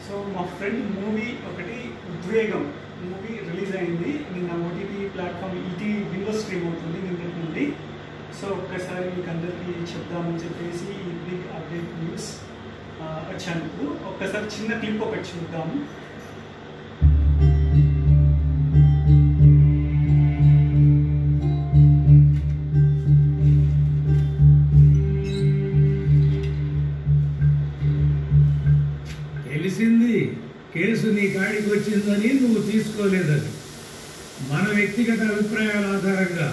So మా friend movie ఒకటి ఉద్వేగం మూవీ రిలీజ్ అయింది నిన్న ఓటీటీ ప్లాట్ఫామ్ ఈటీ విండో స్ట్రీమ్ అవుతుంది నిన్నటి నుండి. సో ఒక్కసారి మీకు అందరికీ చెప్దామని చెప్పేసి ఈ బిగ్ అప్డేట్ న్యూస్ వచ్చాను. ఒక్కసారి చిన్న క్లిప్ ఒకటి చూద్దాము. తెలిసింది కేసు నీ కాడికి వచ్చిందని నువ్వు తీసుకోలేదని. మన వ్యక్తిగత అభిప్రాయాల ఆధారంగా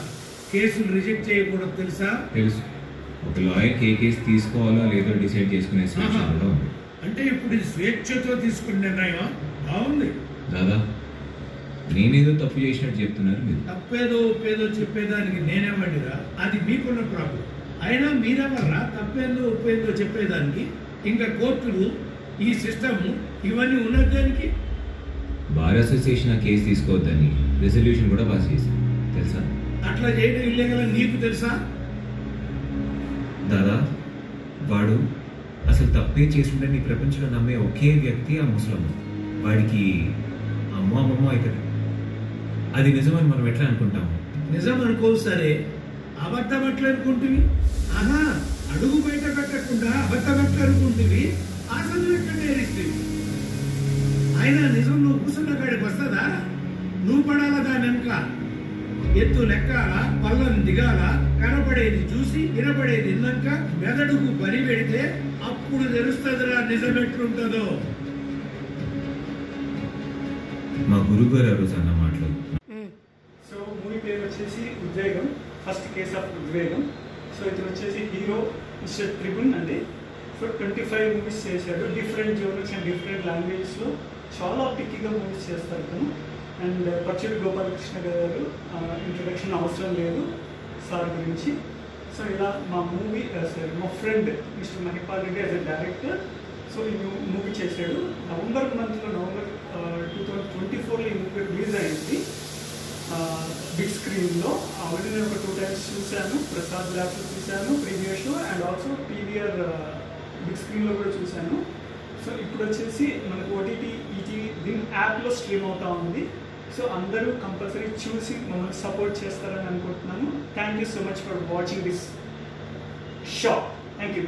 కేసులు రిజెక్ట్ చేయకూడదు తెలుసా? తెలుసు. ఒక లాయర్కి ఏ కేసు తీసుకోవాలో లేదో డిసైడ్ చేసుకునే స్వేచ్ఛ కూడా ఉంది. అంటే ఇప్పుడు ఇది స్వేచ్ఛతో తీసుకునే నిర్ణయం బాగుంది. దాదా నేనేదో తప్పు చేసినట్టు చెప్తున్నారు మీరు. తప్పేదో ఒప్పేదో చెప్పేదానికి నేనేమండిరా, అది మీకున్న ప్రాబ్లం. అయినా మీరెవర్రా తప్పేందో ఒప్పేందో చెప్పేదానికి? ఇంకా కోర్టులు ఈ సిస్టమ్ ఇవన్నీ ఉన్నదానికి. బార్ అసోసియేషన్ ఆ కేసు తీసుకోవద్దని రెజల్యూషన్ కూడా పాస్ చేశాను తెలుసా? అట్లా చేయడం ఇల్లీగల్ నీకు తెలుసా? దాదా వాడు అసలు తప్పే చేస్తుంటే నీ ప్రపంచంలో నమ్మే ఒకే వ్యక్తి ఆ ముసలమ్మ. వాడికి అమ్మమ్మ అవుతుంది. అది నిజమని మనం ఎట్లా అనుకుంటాము? నిజం అనుకో సరే, అబద్ధం ఎట్లా అనుకుంటుంది? ఆహా, అడుగు బయట పెట్టకుండా అబద్ధం ఎట్లా అనుకుంటుంది? ఆశలు ఎట్లా నేరిస్తుంది? అయినా నిజం నువ్వు కూర్చున్న కాడికి వస్తుందా? నువ్వు పడాలా దాని వెనుక? ఎత్తు లెక్కాల, పళ్ళను దిగాల, కనపడేది చూసి వినపడేది విన్నాక మెదడుకు పని పెడితే అప్పుడు తెలుస్తుందిరా నిజం ఎట్లుంటుందో. మా గురువు గారు ఆ రోజు అన్న మాటలు. సో మూవీ పేరు వచ్చేసి ఉద్వేగం, ఫస్ట్ కేస్ ఆఫ్ ఉద్వేగం. సో ఇతను వచ్చేసి హీరో మిస్టర్ త్రిపుణ్ అండి. సో 25 మూవీస్ చేశాడు, డిఫరెంట్ జోనర్స్ అండ్ డిఫరెంట్ లాంగ్వేజెస్లో. చాలా పిక్కిగా మూవీస్ చేస్తారు ఇతను. అండ్ పచ్చడి గోపాలకృష్ణ గారు ఇంట్రడక్షన్ అవసరం లేదు సార్ గురించి. సో ఇలా మా మూవీ మా friend mister Mahipal Reddy as a director. So ఈ మూవీ చేశాడు. నవంబర్ 2024లో ఈ మూవీ రిలీజ్ అయింది బిగ్ స్క్రీన్లో. ఆల్రెడీ నేను ఒక 2 times చూశాను. ప్రసాద్ ల్యాబ్స్లో చూశాను previous show, and also PVR big స్క్రీన్లో కూడా చూశాను. సో ఇప్పుడు వచ్చేసి మనకు ఓటీటీ ఈటీ విన్ యాప్లో స్ట్రీమ్ అవుతా ఉంది. సో అందరూ కంపల్సరీ చూసి మమ్మల్ని సపోర్ట్ చేస్తారని అనుకుంటున్నాను. Thank you so much for watching this show. Thank you.